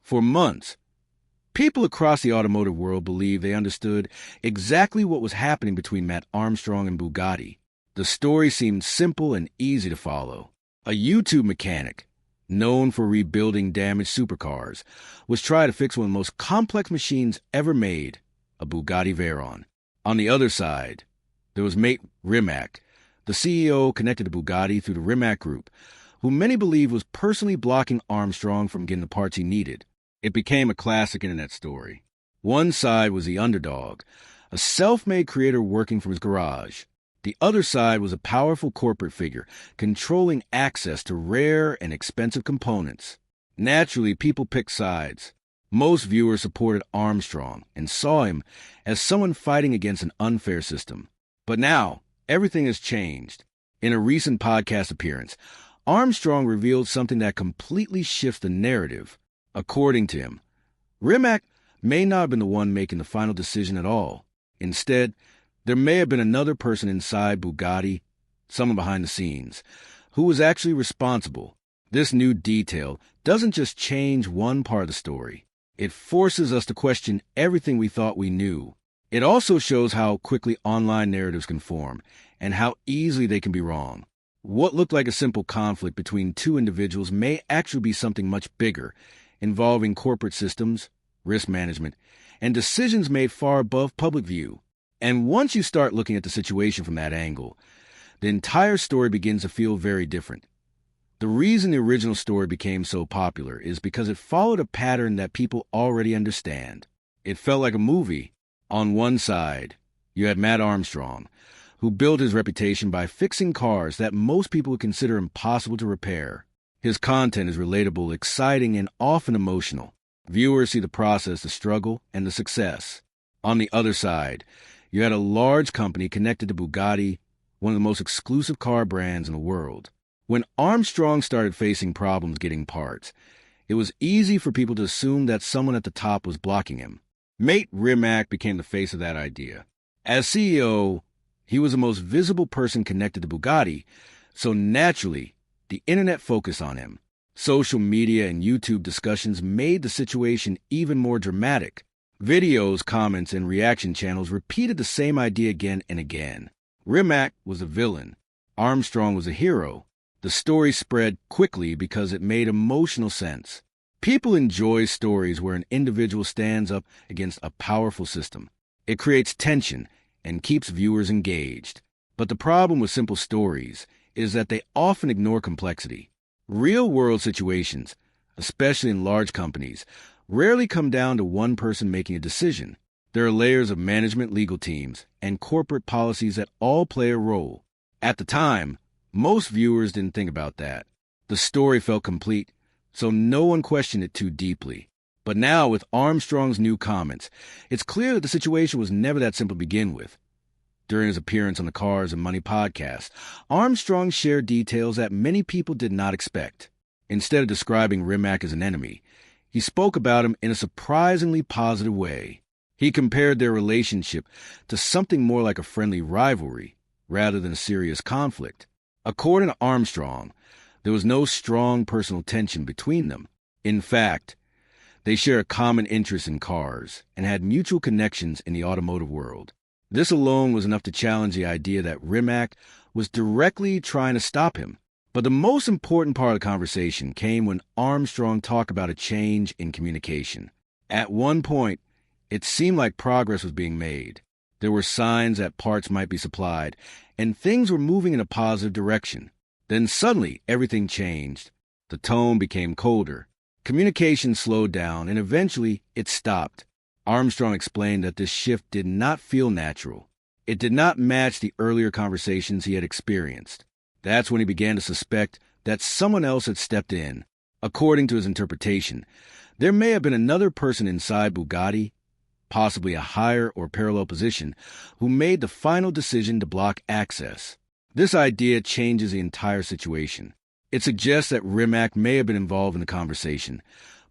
For months, people across the automotive world believed they understood exactly what was happening between Matt Armstrong and Bugatti. The story seemed simple and easy to follow. A YouTube mechanic, known for rebuilding damaged supercars, was trying to fix one of the most complex machines ever made, a Bugatti Veyron. On the other side, there was mate Rimac, the CEO connected to Bugatti through the Rimac Group, who many believe was personally blocking Armstrong from getting the parts he needed. It became a classic internet story. One side was the underdog, a self-made creator working from his garage. The other side was a powerful corporate figure controlling access to rare and expensive components. Naturally, people picked sides. Most viewers supported Armstrong and saw him as someone fighting against an unfair system. But now, everything has changed. In a recent podcast appearance, Armstrong revealed something that completely shifts the narrative. According to him, Rimac may not have been the one making the final decision at all. Instead, there may have been another person inside Bugatti, someone behind the scenes, who was actually responsible. This new detail doesn't just change one part of the story. It forces us to question everything we thought we knew. It also shows how quickly online narratives can form and how easily they can be wrong. What looked like a simple conflict between two individuals may actually be something much bigger, involving corporate systems, risk management, and decisions made far above public view. And once you start looking at the situation from that angle, the entire story begins to feel very different. The reason the original story became so popular is because it followed a pattern that people already understand. It felt like a movie. On one side, you had Matt Armstrong, who built his reputation by fixing cars that most people would consider impossible to repair. His content is relatable, exciting, and often emotional. Viewers see the process, the struggle, and the success. On the other side, you had a large company connected to Bugatti, one of the most exclusive car brands in the world. When Armstrong started facing problems getting parts, it was easy for people to assume that someone at the top was blocking him. Mate Rimac became the face of that idea. As CEO, he was the most visible person connected to Bugatti, so naturally, the internet focused on him. Social media and YouTube discussions made the situation even more dramatic. Videos, comments, and reaction channels repeated the same idea again and again. Rimac was a villain. Armstrong was a hero. The story spread quickly because it made emotional sense. People enjoy stories where an individual stands up against a powerful system. It creates tension and keeps viewers engaged. But the problem with simple stories is that they often ignore complexity. Real-world situations, especially in large companies, rarely come down to one person making a decision. There are layers of management, legal teams, and corporate policies that all play a role. At the time, most viewers didn't think about that. The story felt complete, so no one questioned it too deeply. But now, with Armstrong's new comments, it's clear that the situation was never that simple to begin with. During his appearance on the Cars and Money podcast, Armstrong shared details that many people did not expect. Instead of describing Rimac as an enemy, he spoke about him in a surprisingly positive way. He compared their relationship to something more like a friendly rivalry rather than a serious conflict. According to Armstrong, there was no strong personal tension between them. In fact, they share a common interest in cars and had mutual connections in the automotive world. This alone was enough to challenge the idea that Rimac was directly trying to stop him. But the most important part of the conversation came when Armstrong talked about a change in communication. At one point, it seemed like progress was being made. There were signs that parts might be supplied, and things were moving in a positive direction. Then suddenly, everything changed. The tone became colder. Communication slowed down, and eventually, it stopped. Armstrong explained that this shift did not feel natural. It did not match the earlier conversations he had experienced. That's when he began to suspect that someone else had stepped in. According to his interpretation, there may have been another person inside Bugatti, possibly a higher or parallel position, who made the final decision to block access. This idea changes the entire situation. It suggests that Rimac may have been involved in the conversation,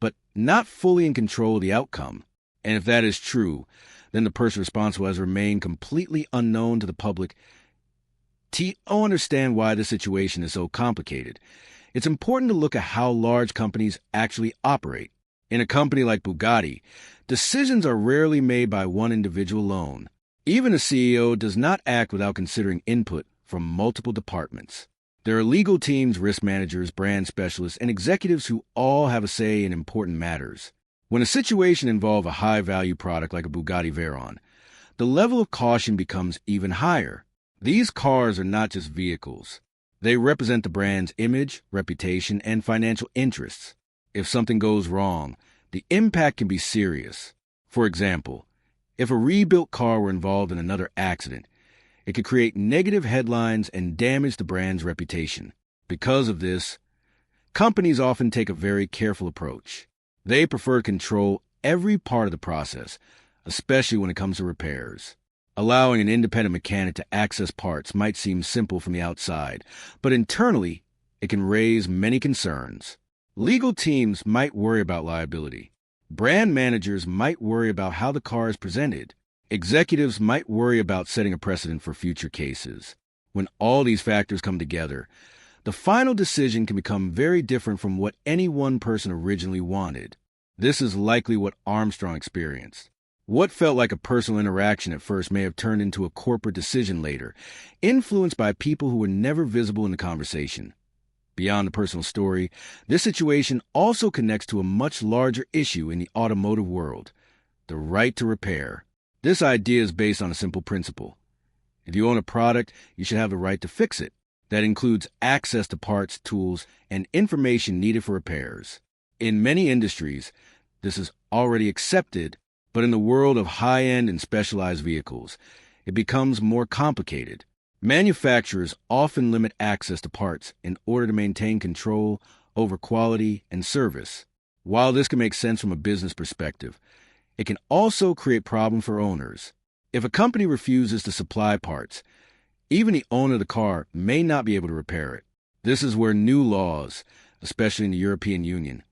but not fully in control of the outcome. And if that is true, then the person responsible has remained completely unknown to the public. To understand why this situation is so complicated, it's important to look at how large companies actually operate. In a company like Bugatti, decisions are rarely made by one individual alone. Even a CEO does not act without considering input from multiple departments. There are legal teams, risk managers, brand specialists, and executives who all have a say in important matters. When a situation involves a high-value product like a Bugatti Veyron, the level of caution becomes even higher. These cars are not just vehicles. They represent the brand's image, reputation, and financial interests. If something goes wrong, the impact can be serious. For example, if a rebuilt car were involved in another accident, it could create negative headlines and damage the brand's reputation. Because of this, companies often take a very careful approach. They prefer to control every part of the process, especially when it comes to repairs. Allowing an independent mechanic to access parts might seem simple from the outside, but internally, it can raise many concerns. Legal teams might worry about liability. Brand managers might worry about how the car is presented. Executives might worry about setting a precedent for future cases. When all these factors come together, the final decision can become very different from what any one person originally wanted. This is likely what Armstrong experienced. What felt like a personal interaction at first may have turned into a corporate decision later, influenced by people who were never visible in the conversation. Beyond the personal story, this situation also connects to a much larger issue in the automotive world: the right to repair. This idea is based on a simple principle. If you own a product, you should have the right to fix it. That includes access to parts, tools, and information needed for repairs. In many industries, this is already accepted, but in the world of high-end and specialized vehicles, it becomes more complicated. Manufacturers often limit access to parts in order to maintain control over quality and service. While this can make sense from a business perspective, it can also create problems for owners. If a company refuses to supply parts, even the owner of the car may not be able to repair it. This is where new laws, especially in the European Union,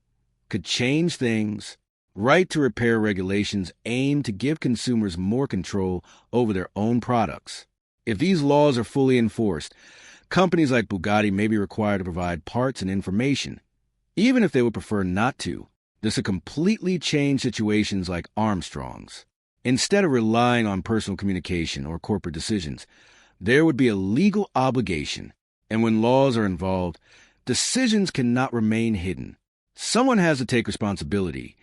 could change things. Right to repair regulations aim to give consumers more control over their own products. If these laws are fully enforced, companies like Bugatti may be required to provide parts and information, even if they would prefer not to. This would completely change situations like Armstrong's. Instead of relying on personal communication or corporate decisions, there would be a legal obligation, and when laws are involved, decisions cannot remain hidden. Someone has to take responsibility,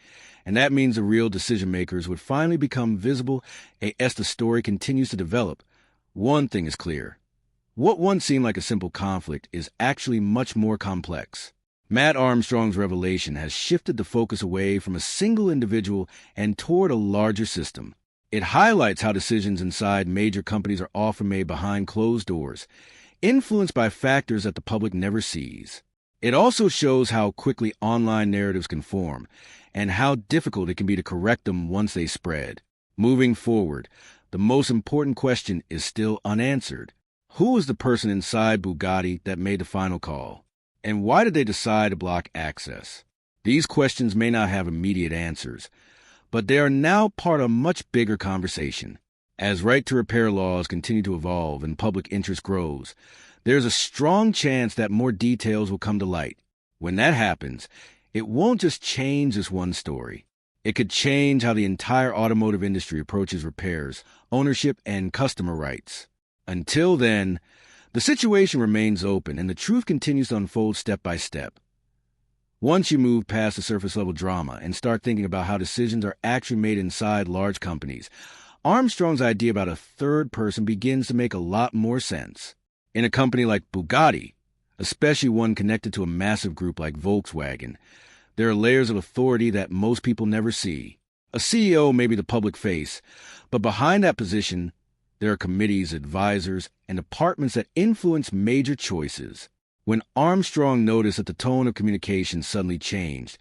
and that means the real decision makers would finally become visible as the story continues to develop. One thing is clear. What once seemed like a simple conflict is actually much more complex. Matt Armstrong's revelation has shifted the focus away from a single individual and toward a larger system. It highlights how decisions inside major companies are often made behind closed doors, influenced by factors that the public never sees. It also shows how quickly online narratives can form, and how difficult it can be to correct them once they spread. Moving forward, the most important question is still unanswered. Who was the person inside Bugatti that made the final call? And why did they decide to block access? These questions may not have immediate answers, but they are now part of a much bigger conversation. As right-to-repair laws continue to evolve and public interest grows, there's a strong chance that more details will come to light. When that happens, it won't just change this one story. It could change how the entire automotive industry approaches repairs, ownership, and customer rights. Until then, the situation remains open, and the truth continues to unfold step by step. Once you move past the surface-level drama and start thinking about how decisions are actually made inside large companies, Armstrong's idea about a third person begins to make a lot more sense. In a company like Bugatti, especially one connected to a massive group like Volkswagen, there are layers of authority that most people never see. A CEO may be the public face, but behind that position, there are committees, advisors, and departments that influence major choices. When Armstrong noticed that the tone of communication suddenly changed,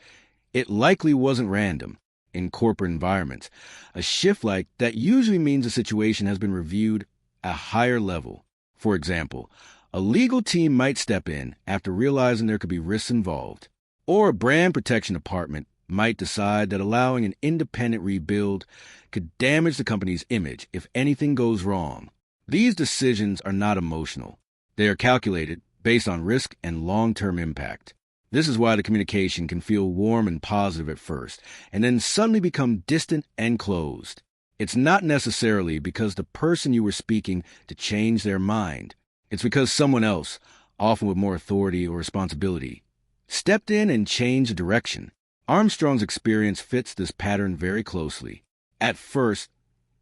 it likely wasn't random. In corporate environments, a shift like that usually means a situation has been reviewed at a higher level. For example, a legal team might step in after realizing there could be risks involved. Or a brand protection department might decide that allowing an independent rebuild could damage the company's image if anything goes wrong. These decisions are not emotional. They are calculated based on risk and long-term impact. This is why the communication can feel warm and positive at first, and then suddenly become distant and closed. It's not necessarily because the person you were speaking to change their mind. It's because someone else, often with more authority or responsibility, stepped in and changed the direction. Armstrong's experience fits this pattern very closely. At first,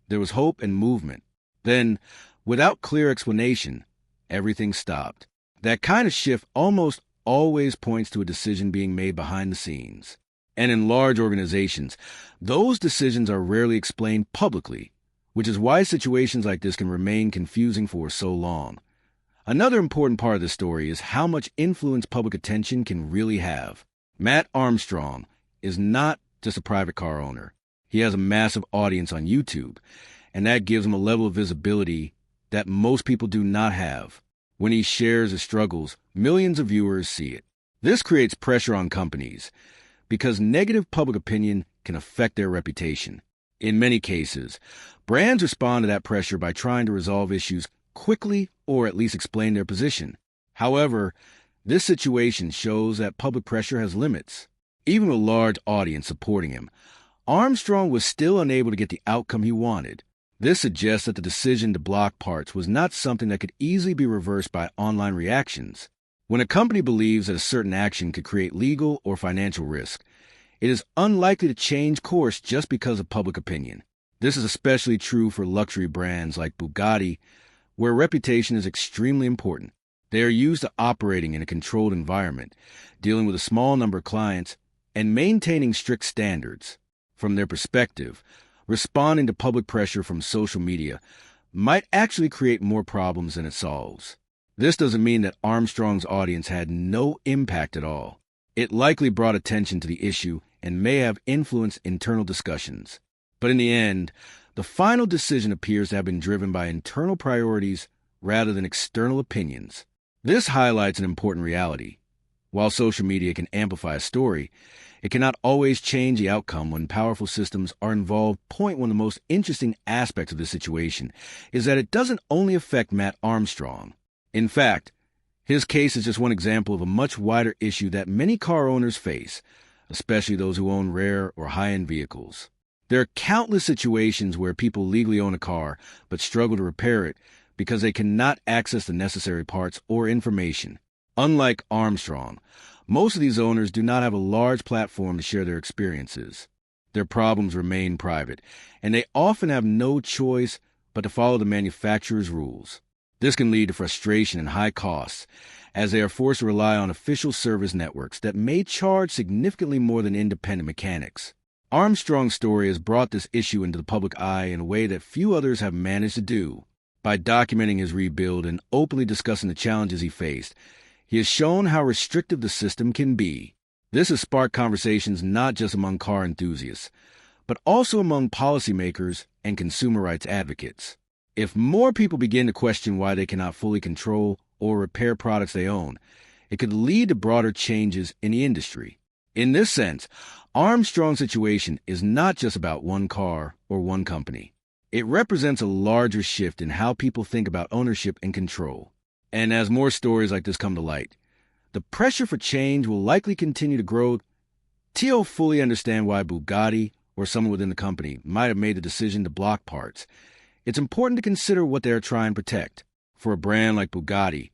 there was hope and movement. Then, without clear explanation, everything stopped. That kind of shift almost always points to a decision being made behind the scenes. And in large organizations, those decisions are rarely explained publicly, which is why situations like this can remain confusing for so long. Another important part of the story is how much influence public attention can really have. Matt Armstrong is not just a private car owner. He has a massive audience on YouTube, and that gives him a level of visibility that most people do not have. When he shares his struggles, millions of viewers see it. This creates pressure on companies, because negative public opinion can affect their reputation. In many cases, brands respond to that pressure by trying to resolve issues quickly or at least explain their position. However, this situation shows that public pressure has limits. Even with a large audience supporting him, Armstrong was still unable to get the outcome he wanted. This suggests that the decision to block parts was not something that could easily be reversed by online reactions. When a company believes that a certain action could create legal or financial risk, it is unlikely to change course just because of public opinion. This is especially true for luxury brands like Bugatti, where reputation is extremely important. They are used to operating in a controlled environment, dealing with a small number of clients, and maintaining strict standards. From their perspective, responding to public pressure from social media might actually create more problems than it solves. This doesn't mean that Armstrong's audience had no impact at all. It likely brought attention to the issue and may have influenced internal discussions. But in the end, the final decision appears to have been driven by internal priorities rather than external opinions. This highlights an important reality. While social media can amplify a story, it cannot always change the outcome when powerful systems are involved. One of the most interesting aspects of this situation is that it doesn't only affect Matt Armstrong. In fact, his case is just one example of a much wider issue that many car owners face, especially those who own rare or high-end vehicles. There are countless situations where people legally own a car but struggle to repair it because they cannot access the necessary parts or information. Unlike Armstrong, most of these owners do not have a large platform to share their experiences. Their problems remain private, and they often have no choice but to follow the manufacturer's rules. This can lead to frustration and high costs, as they are forced to rely on official service networks that may charge significantly more than independent mechanics. Armstrong's story has brought this issue into the public eye in a way that few others have managed to do. By documenting his rebuild and openly discussing the challenges he faced, he has shown how restrictive the system can be. This has sparked conversations not just among car enthusiasts, but also among policymakers and consumer rights advocates. If more people begin to question why they cannot fully control or repair products they own, it could lead to broader changes in the industry. In this sense, Armstrong's situation is not just about one car or one company. It represents a larger shift in how people think about ownership and control. And as more stories like this come to light, the pressure for change will likely continue to grow. To fully understand why Bugatti or someone within the company might have made the decision to block parts, it's important to consider what they are trying to protect. For a brand like Bugatti,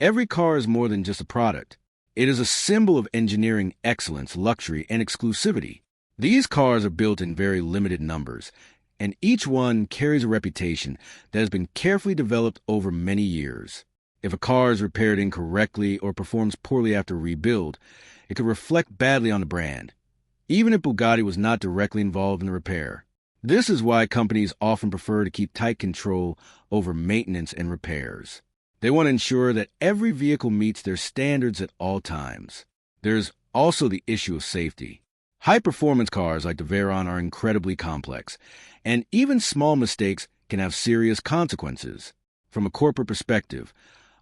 every car is more than just a product. It is a symbol of engineering excellence, luxury, and exclusivity. These cars are built in very limited numbers, and each one carries a reputation that has been carefully developed over many years. If a car is repaired incorrectly or performs poorly after a rebuild, it could reflect badly on the brand, even if Bugatti was not directly involved in the repair. This is why companies often prefer to keep tight control over maintenance and repairs. They want to ensure that every vehicle meets their standards at all times. There's also the issue of safety. High-performance cars like the Veyron are incredibly complex, and even small mistakes can have serious consequences. From a corporate perspective,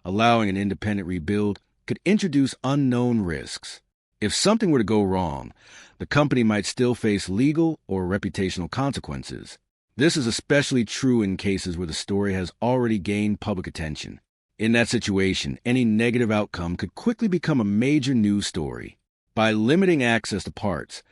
allowing an independent rebuild could introduce unknown risks. If something were to go wrong, the company might still face legal or reputational consequences. This is especially true in cases where the story has already gained public attention. In that situation, any negative outcome could quickly become a major news story. By limiting access to parts,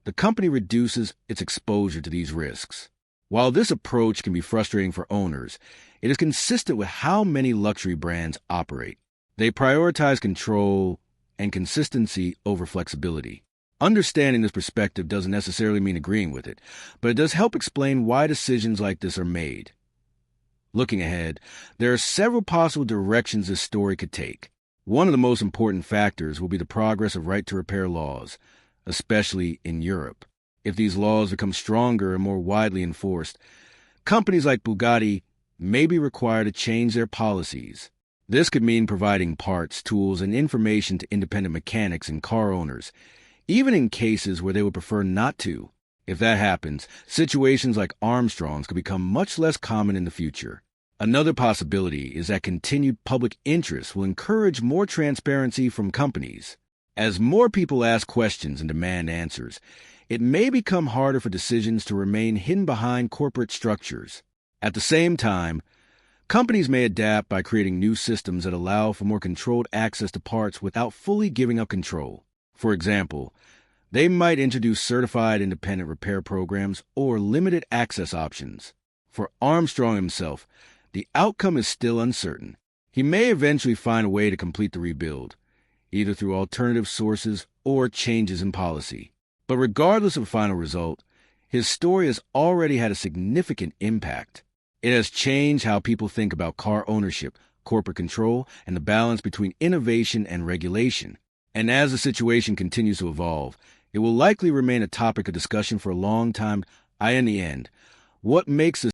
the company reduces its exposure to these risks. While this approach can be frustrating for owners, it is consistent with how many luxury brands operate. They prioritize control and consistency over flexibility. Understanding this perspective doesn't necessarily mean agreeing with it, but it does help explain why decisions like this are made. Looking ahead, there are several possible directions this story could take. One of the most important factors will be the progress of right-to-repair laws, especially in Europe. If these laws become stronger and more widely enforced, companies like Bugatti may be required to change their policies. This could mean providing parts, tools, and information to independent mechanics and car owners, even in cases where they would prefer not to. If that happens, situations like Armstrong's could become much less common in the future. Another possibility is that continued public interest will encourage more transparency from companies. As more people ask questions and demand answers, it may become harder for decisions to remain hidden behind corporate structures. At the same time, companies may adapt by creating new systems that allow for more controlled access to parts without fully giving up control. For example, they might introduce certified independent repair programs or limited access options. For Armstrong himself, the outcome is still uncertain. He may eventually find a way to complete the rebuild, either through alternative sources or changes in policy. But regardless of the final result, his story has already had a significant impact. It has changed how people think about car ownership, corporate control, and the balance between innovation and regulation. And as the situation continues to evolve, it will likely remain a topic of discussion for a long time. In the end, what makes this